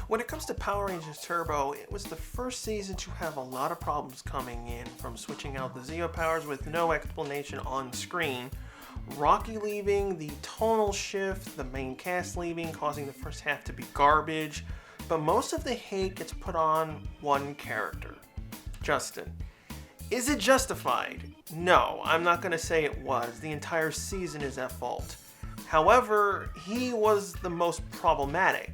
When it comes to Power Rangers Turbo, it was the first season to have a lot of problems coming in, from switching out the Zeo powers with no explanation on screen, Rocky leaving, the tonal shift, the main cast leaving, causing the first half to be garbage, but most of the hate gets put on one character, Justin. Is it justified? No, I'm not going to say it was. The entire season is at fault. However, he was the most problematic.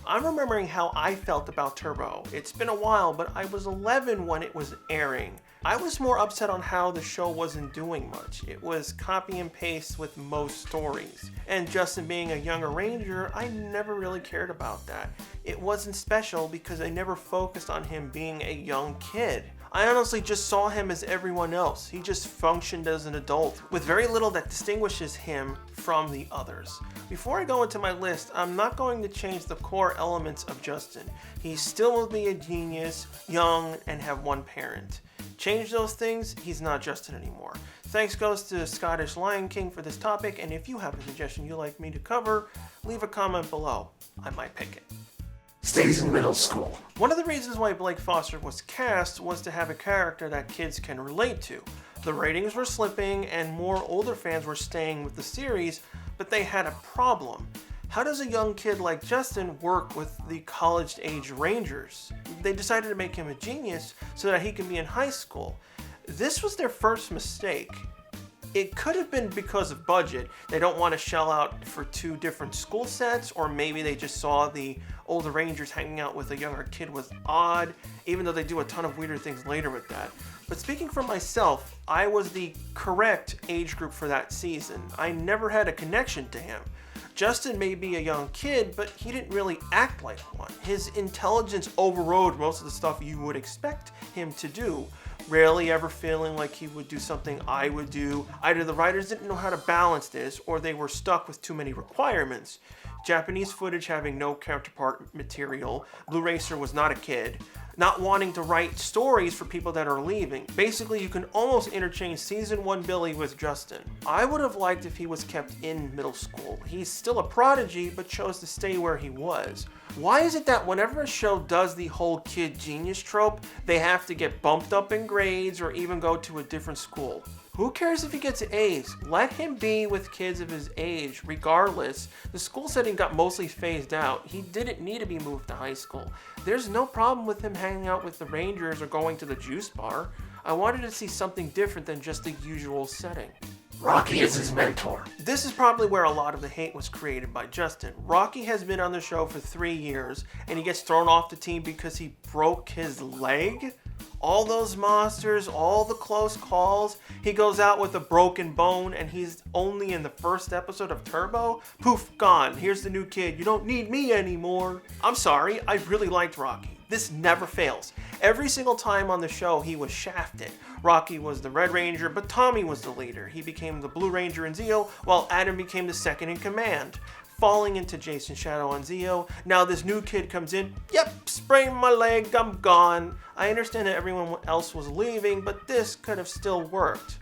I'm remembering how I felt about Turbo. It's been a while, but I was 11 when it was airing. I was more upset on how the show wasn't doing much. It was copy and paste with most stories. And Justin being a younger ranger, I never really cared about that. It wasn't special because I never focused on him being a young kid. I honestly just saw him as everyone else. He just functioned as an adult, with very little that distinguishes him from the others. Before I go into my list, I'm not going to change the core elements of Justin. He still will be a genius, young, and have one parent. Change those things, he's not Justin anymore. Thanks goes to Scottish Lion King for this topic, and if you have a suggestion you'd like me to cover, leave a comment below. I might pick it. Stays in middle school. One of the reasons why Blake Foster was cast was to have a character that kids can relate to. The ratings were slipping and more older fans were staying with the series, but they had a problem. How does a young kid like Justin work with the college-age Rangers? They decided to make him a genius so that he can be in high school. This was their first mistake. It could have been because of budget. They don't want to shell out for two different school sets, or maybe they just saw the older Rangers hanging out with a younger kid was odd, even though they do a ton of weirder things later with that. But speaking for myself, I was the correct age group for that season. I never had a connection to him. Justin may be a young kid, but he didn't really act like one. His intelligence overrode most of the stuff you would expect him to do, rarely ever feeling like he would do something I would do. Either the writers didn't know how to balance this, or they were stuck with too many requirements. Japanese footage having no counterpart material, Blue Racer was not a kid, not wanting to write stories for people that are leaving. Basically, you can almost interchange Season 1 Billy with Justin. I would have liked if he was kept in middle school. He's still a prodigy, but chose to stay where he was. Why is it that whenever a show does the whole kid genius trope, they have to get bumped up in grades or even go to a different school? Who cares if he gets A's? Let him be with kids of his age. Regardless, the school setting got mostly phased out. He didn't need to be moved to high school. There's no problem with him hanging out with the Rangers or going to the juice bar. I wanted to see something different than just the usual setting. Rocky is his mentor. This is probably where a lot of the hate was created by Justin. Rocky has been on the show for 3 years, and he gets thrown off the team because he broke his leg? All those monsters, all the close calls, he goes out with a broken bone, and he's only in the first episode of Turbo? Poof, gone. Here's the new kid. You don't need me anymore. I'm sorry, I really liked Rocky. This never fails. Every single time on the show, he was shafted. Rocky was the Red Ranger, but Tommy was the leader. He became the Blue Ranger in Zeo, while Adam became the second in command. Falling into Jason's shadow on Zeo. Now this new kid comes in. Yep, sprained my leg, I'm gone. I understand that everyone else was leaving, but this could have still worked.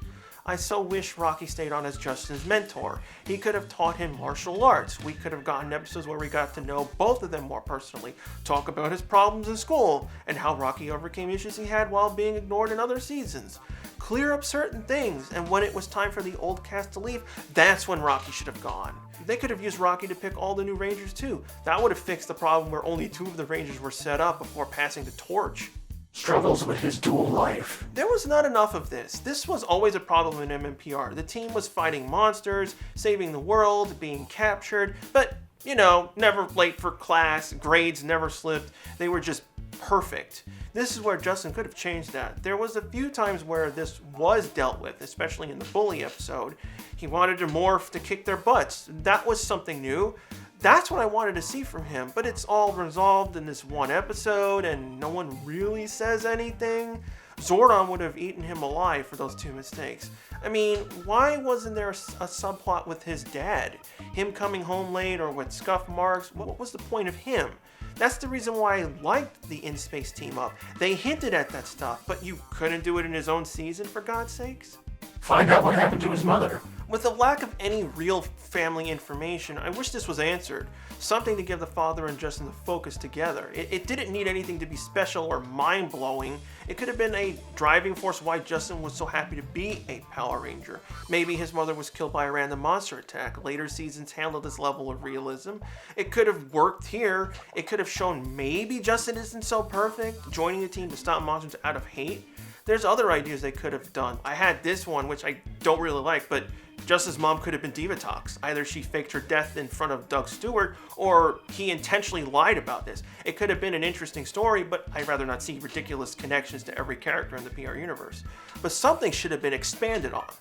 I so wish Rocky stayed on as Justin's mentor. He could have taught him martial arts. We could have gotten episodes where we got to know both of them more personally, talk about his problems in school, and how Rocky overcame issues he had while being ignored in other seasons. Clear up certain things, and when it was time for the old cast to leave, that's when Rocky should have gone. They could have used Rocky to pick all the new Rangers too. That would have fixed the problem where only 2 of the Rangers were set up before passing the torch. Struggles with his dual life. There was not enough of this. This was always a problem in MMPR. The team was fighting monsters, saving the world, being captured, but, you know, never late for class, grades never slipped. They were just perfect. This is where Justin could have changed that. There was a few times where this was dealt with, especially in the bully episode. He wanted to morph to kick their butts. That was something new. That's what I wanted to see from him, but it's all resolved in this one episode and no one really says anything. Zordon would have eaten him alive for those 2 mistakes. I mean, why wasn't there a subplot with his dad? Him coming home late or with scuff marks? What was the point of him? That's the reason why I liked the In-Space team up. They hinted at that stuff, but you couldn't do it in his own season, for God's sakes? Find out what happened to his mother. With the lack of any real family information, I wish this was answered. Something to give the father and Justin the focus together. It didn't need anything to be special or mind-blowing. It could have been a driving force why Justin was so happy to be a Power Ranger. Maybe his mother was killed by a random monster attack. Later seasons handled this level of realism. It could have worked here. It could have shown maybe Justin isn't so perfect, joining the team to stop monsters out of hate. There's other ideas they could have done. I had this one, which I don't really like, but Justin's mom could have been Divatox. Either she faked her death in front of Doug Stewart, or he intentionally lied about this. It could have been an interesting story, but I'd rather not see ridiculous connections to every character in the PR universe. But something should have been expanded on.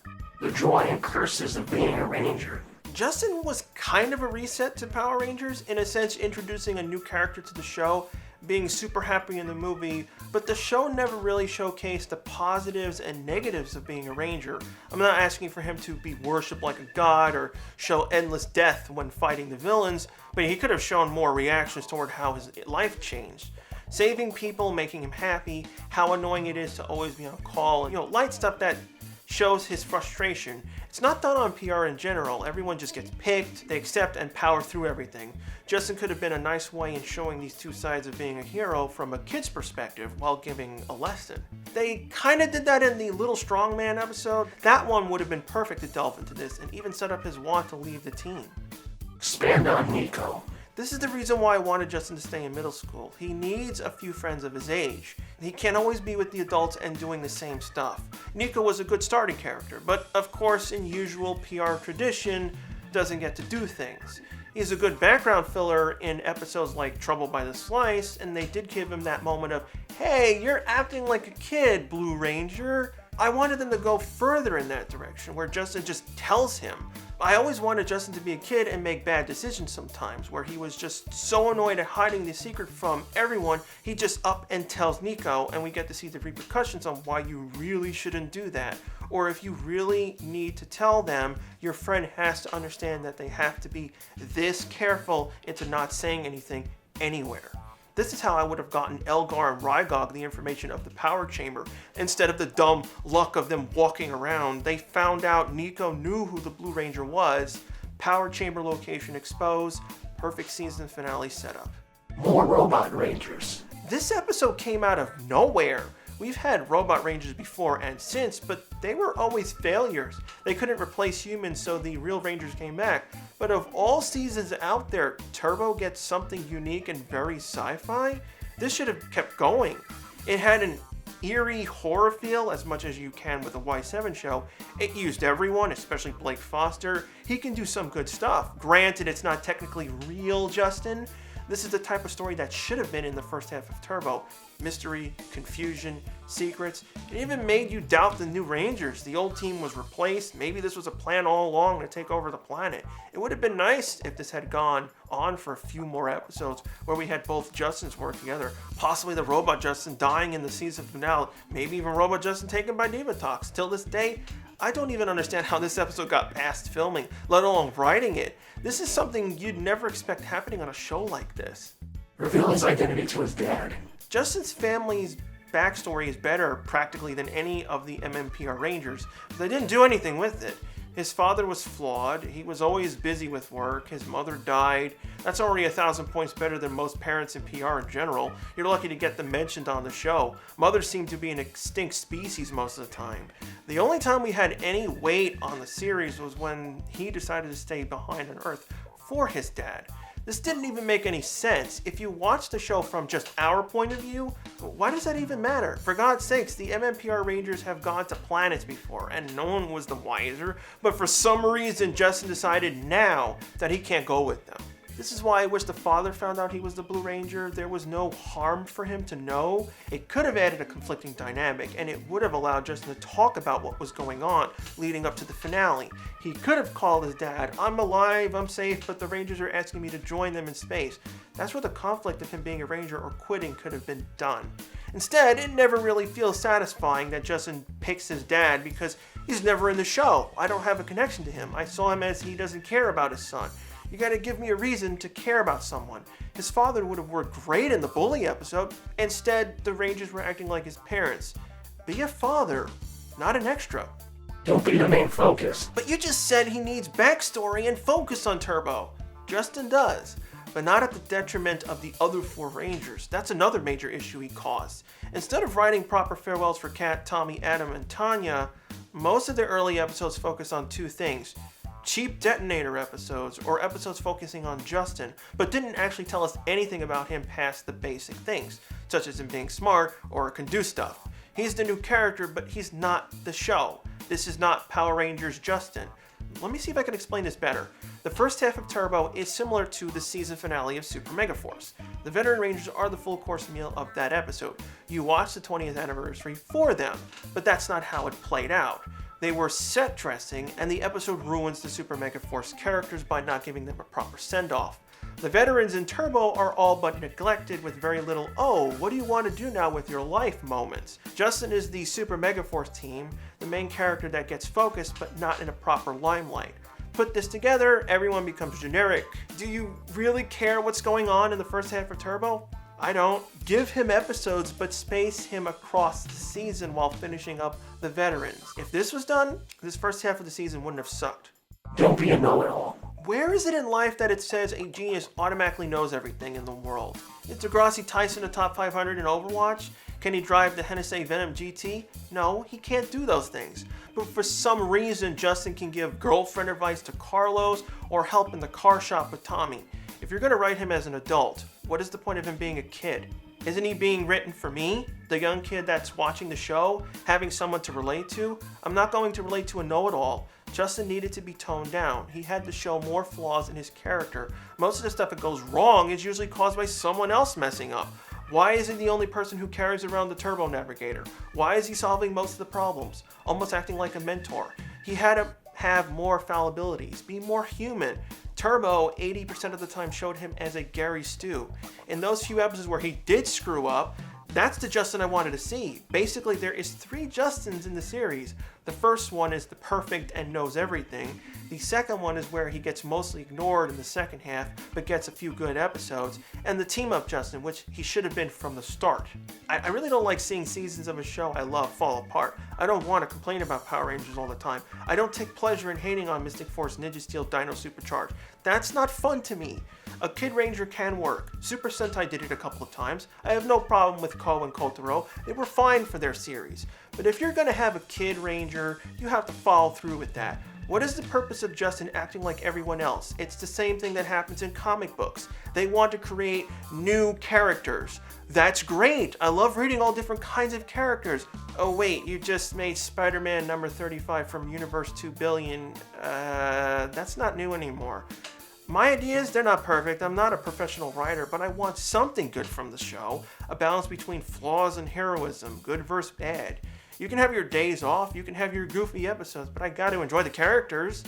The joy and curses of being a ranger. Justin was kind of a reset to Power Rangers, in a sense introducing a new character to the show, being super happy in the movie, but the show never really showcased the positives and negatives of being a ranger. I'm not asking for him to be worshipped like a god or show endless death when fighting the villains, but he could have shown more reactions toward how his life changed. Saving people, making him happy, how annoying it is to always be on call, and light stuff that shows his frustration. It's not done on PR in general. Everyone just gets picked, they accept and power through everything. Justin could have been a nice way in showing these two sides of being a hero from a kid's perspective while giving a lesson. They kind of did that in the Little Strongman episode. That one would have been perfect to delve into this and even set up his want to leave the team. Expand on Nico. This is the reason why I wanted Justin to stay in middle school. He needs a few friends of his age. He can't always be with the adults and doing the same stuff. Nico was a good starting character, but of course, in usual PR tradition, doesn't get to do things. He's a good background filler in episodes like Trouble by the Slice, and they did give him that moment of, hey, you're acting like a kid, Blue Ranger. I wanted them to go further in that direction, where Justin just tells him. I always wanted Justin to be a kid and make bad decisions sometimes, where he was just so annoyed at hiding the secret from everyone, he just up and tells Nico, and we get to see the repercussions on why you really shouldn't do that. Or if you really need to tell them, your friend has to understand that they have to be this careful into not saying anything anywhere. This is how I would have gotten Elgar and Rygog the information of the power chamber. Instead of the dumb luck of them walking around, they found out Nico knew who the Blue Ranger was. Power chamber location exposed. Perfect season finale setup. More robot rangers. This episode came out of nowhere. We've had robot rangers before and since, but they were always failures. They couldn't replace humans, so the real rangers came back. But of all seasons out there, Turbo gets something unique and very sci-fi? This should have kept going. It had an eerie horror feel as much as you can with a Y7 show. It used everyone, especially Blake Foster. He can do some good stuff. Granted, it's not technically real, Justin. This is the type of story that should have been in the first half of Turbo. Mystery, confusion, secrets. It even made you doubt the new Rangers. The old team was replaced. Maybe this was a plan all along to take over the planet. It would have been nice if this had gone on for a few more episodes where we had both Justins work together. Possibly the Robot Justin dying in the season finale. Maybe even Robot Justin taken by Divatox. Till this day, I don't even understand how this episode got past filming, let alone writing it. This is something you'd never expect happening on a show like this. Reveal his identity to his dad. Justin's family's backstory is better practically than any of the MMPR Rangers, but they didn't do anything with it. His father was flawed, he was always busy with work, his mother died. That's already 1,000 points better than most parents in PR in general. You're lucky to get them mentioned on the show. Mothers seem to be an extinct species most of the time. The only time we had any weight on the series was when he decided to stay behind on Earth for his dad. This didn't even make any sense. If you watch the show from just our point of view, why does that even matter? For God's sakes, the MMPR Rangers have gone to planets before, and no one was the wiser, but for some reason, Justin decided now that he can't go with them. This is why I wish the father found out he was the Blue Ranger. There was no harm for him to know. It could have added a conflicting dynamic, and it would have allowed Justin to talk about what was going on leading up to the finale. He could have called his dad, I'm alive, I'm safe, but the Rangers are asking me to join them in space. That's where the conflict of him being a Ranger or quitting could have been done. Instead, it never really feels satisfying that Justin picks his dad because he's never in the show. I don't have a connection to him. I saw him as he doesn't care about his son. You gotta give me a reason to care about someone. His father would have worked great in the bully episode. Instead, the Rangers were acting like his parents. Be a father, not an extra. Don't be the main focus. But you just said he needs backstory and focus on Turbo. Justin does, but not at the detriment of the other 4 Rangers. That's another major issue he caused. Instead of writing proper farewells for Kat, Tommy, Adam, and Tanya, most of their early episodes focus on 2 things. Cheap detonator episodes, or episodes focusing on Justin, but didn't actually tell us anything about him past the basic things, such as him being smart or can do stuff. He's the new character, but he's not the show. This is not Power Rangers Justin. Let me see if I can explain this better. The first half of Turbo is similar to the season finale of Super Megaforce. The veteran Rangers are the full course meal of that episode. You watch the 20th anniversary for them, but that's not how it played out. They were set dressing, and the episode ruins the Super Megaforce characters by not giving them a proper send-off. The veterans in Turbo are all but neglected with very little, oh, what do you want to do now with your life moments. Justin is the Super Megaforce team, the main character that gets focused but not in a proper limelight. Put this together, everyone becomes generic. Do you really care what's going on in the first half of Turbo? I don't. Give him episodes, but space him across the season while finishing up the veterans. If this was done, this first half of the season wouldn't have sucked. Don't be a know-it-all. Where is it in life that it says a genius automatically knows everything in the world? Is Degrassi Tyson a top 500 in Overwatch? Can he drive the Hennessy Venom GT? No, he can't do those things. But for some reason, Justin can give girlfriend advice to Carlos or help in the car shop with Tommy. If you're going to write him as an adult, what is the point of him being a kid? Isn't he being written for me, the young kid that's watching the show, having someone to relate to? I'm not going to relate to a know-it-all. Justin needed to be toned down. He had to show more flaws in his character. Most of the stuff that goes wrong is usually caused by someone else messing up. Why is he the only person who carries around the Turbo Navigator? Why is he solving most of the problems? Almost acting like a mentor. He had to have more fallibilities, be more human. Turbo, 80% of the time, showed him as a Gary Stu. In those few episodes where he did screw up, that's the Justin I wanted to see. Basically, there is 3 Justins in the series. The first one is the perfect and knows everything. The second one is where he gets mostly ignored in the second half, but gets a few good episodes. And the team-up Justin, which he should have been from the start. I really don't like seeing seasons of a show I love fall apart. I don't want to complain about Power Rangers all the time. I don't take pleasure in hating on Mystic Force, Ninja Steel, Dino Supercharged. That's not fun to me. A Kid Ranger can work. Super Sentai did it a couple of times. I have no problem with Ko and Kotaro. They were fine for their series. But if you're going to have a Kid Ranger, you have to follow through with that. What is the purpose of Justin acting like everyone else? It's the same thing that happens in comic books. They want to create new characters. That's great. I love reading all different kinds of characters. Oh wait, you just made Spider-Man number 35 from Universe 2 Billion. That's not new anymore. My ideas, they're not perfect. I'm not a professional writer, but I want something good from the show. A balance between flaws and heroism, good versus bad. You can have your days off, you can have your goofy episodes, but I got to enjoy the characters.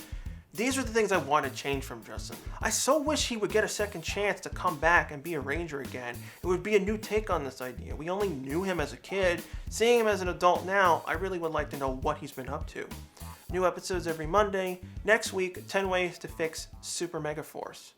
These are the things I want to change from Justin. I so wish he would get a second chance to come back and be a Ranger again. It would be a new take on this idea. We only knew him as a kid. Seeing him as an adult now, I really would like to know what he's been up to. New episodes every Monday. Next week, 10 ways to fix Super Megaforce.